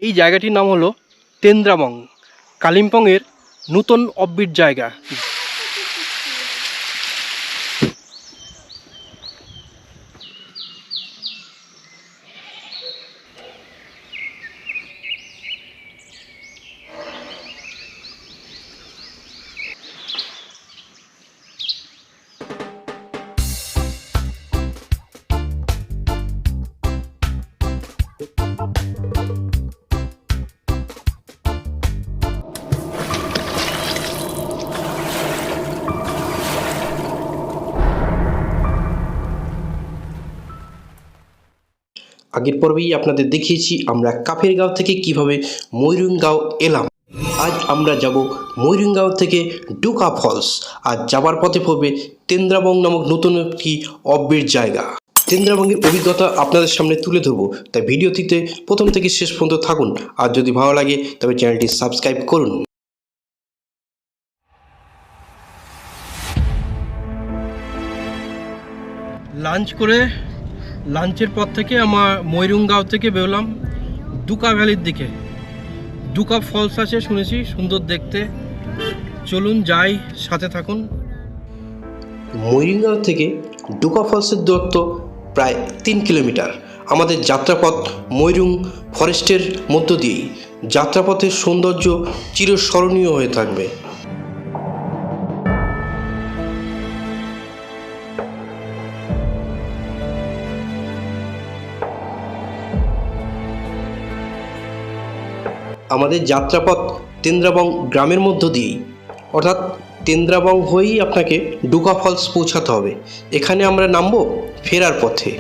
এই জায়গাটির নাম হলো তেন্দ্রাবং, কালিম্পংয়ের নূতন অফবিট জায়গা। আগের পর্বেই আপনাদের দেখিয়েছি আমরা কাফেরগাঁও থেকে কিভাবে ময়ূরগাঁও এলাম। আজ আমরা যাব ময়ূরগাঁও থেকে ডুকা ফলস, আর যাবার পথে পড়বে তেন্দ্রাবং নামক নতুন একটি অফবিট জায়গা। তেন্দ্রাবংয়ের অভিজ্ঞতা আপনাদের সামনে তুলে ধরবো, তাই ভিডিওটিতে প্রথম থেকে শেষ পর্যন্ত থাকুন। আর যদি ভালো লাগে তবে চ্যানেলটি সাবস্ক্রাইব করুন। লাঞ্চের পর থেকে আমার ময়ূরগাঁও থেকে বেরোলাম ডুকা ভ্যালির দিকে। ডুকা ফলস আছে শুনেছি, সুন্দর দেখতে। চলুন যাই, সাথে থাকুন। ময়ূরগাঁও থেকে ডুকা ফলসের দূরত্ব প্রায় 3 কিলোমিটার। আমাদের যাত্রাপথ ময়ূরং ফরেস্টের মধ্য দিয়েই। যাত্রাপথের সৌন্দর্য চিরস্মরণীয় হয়ে থাকবে। আমাদের যাত্রাপথ তেন্দ্রাবং গ্রামের মধ্য দিয়েই, অর্থাৎ তেন্দ্রাবং হয়েই আপনাকে ডুকা ফলস পৌঁছাতে হবে। এখানে আমরা নামবো ফেরার পথে।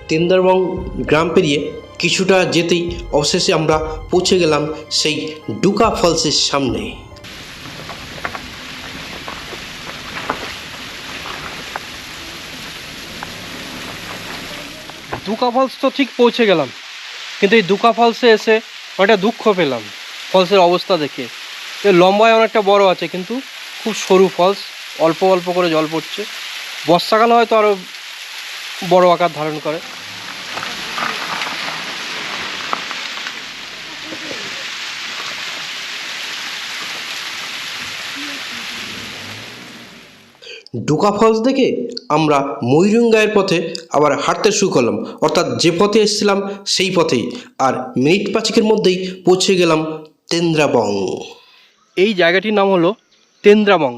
তেন্দ্রাবং গ্রাম পেরিয়ে কিছুটা যেতেই অবশেষে আমরা পৌঁছে গেলাম সেই ডুকা ফলসের সামনে। ডুকা ফলস তো ঠিক পৌঁছে গেলাম, কিন্তু এই ডুকা ফলসে এসে অনেকটা দুঃখ পেলাম ফলসের অবস্থা দেখে। লম্বায় অনেকটা বড় আছে, কিন্তু খুব সরু ফলস, অল্প অল্প করে জল পড়ছে। বর্ষাকালে হয়তো আরও বড় আকার ধারণ করে। ডুকা ফলস দেখে আমরা ময়ূরগাঁয়ের পথে আবার হাঁটতে শুরু করলাম, অর্থাৎ যে পথে এসেছিলাম সেই পথেই। আর মিনিট 5-এর মধ্যেই পৌঁছে গেলাম তেন্দ্রাবং। এই জায়গাটির নাম হলো তেন্দ্রাবং,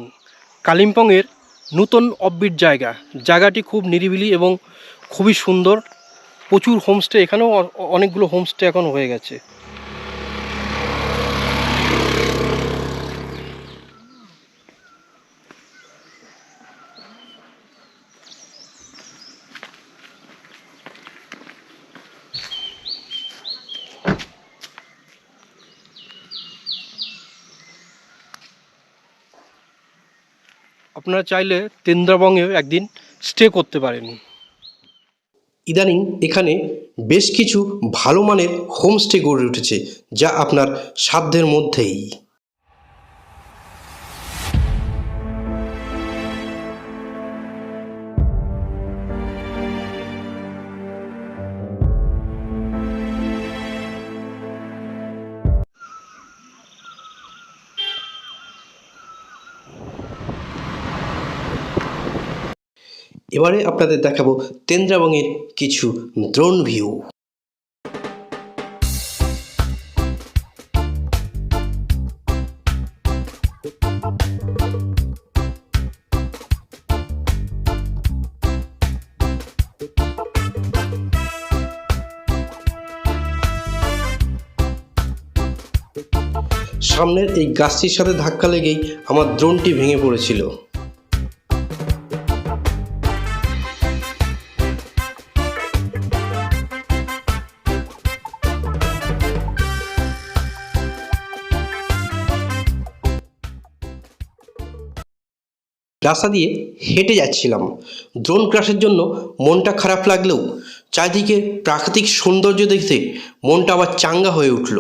কালিম্পংয়ের নূতন অফবিট জায়গা। জায়গাটি খুব নিরিবিলি এবং খুবই সুন্দর। প্রচুর হোমস্টে, এখানেও অনেকগুলো হোমস্টে এখন হয়ে গেছে। আপনারা চাইলে তেন্দ্রাবংয়ে একদিন স্টে করতে পারেন। ইদানিং এখানে বেশ কিছু ভালো মানের হোমস্টে গড়ে উঠেছে, যা আপনার সাধ্যের মধ্যেই। এবারে আপনাদের দেখাবো তেন্দ্রাবংয়ের কিছু ড্রোন ভিউ। সামনের এই গাছটির সাথে ধাক্কা লেগেই আমার ড্রোনটি ভেঙে পড়েছিল। রাস্তা দিয়ে হেঁটে যাচ্ছিলাম। ড্রোন ক্র্যাশের জন্য মনটা খারাপ লাগলেও চারদিকে প্রাকৃতিক সৌন্দর্য দেখতে মনটা আবার চাঙ্গা হয়ে উঠল।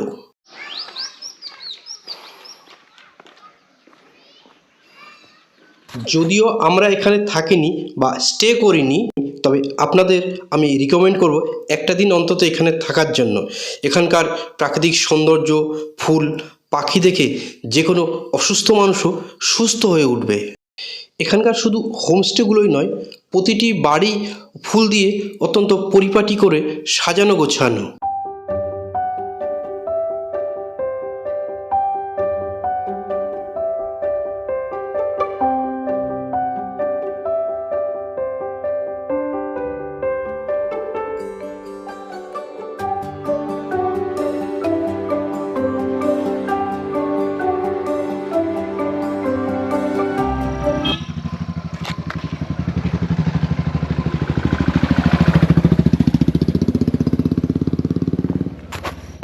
যদিও আমরা এখানে থাকিনি বা স্টে করিনি, তবে আপনাদের আমি রিকমেন্ড করব একটা দিন অন্তত এখানে থাকার জন্য। এখানকার প্রাকৃতিক সৌন্দর্য, ফুল, পাখি দেখে যে কোনো অসুস্থ মানুষও সুস্থ হয়ে উঠবে। এখানকার শুধু হোমস্টেগুলোই নয়, প্রতিটি বাড়ি ফুল দিয়ে অত্যন্ত পরিপাটি করে সাজানো গোছানো।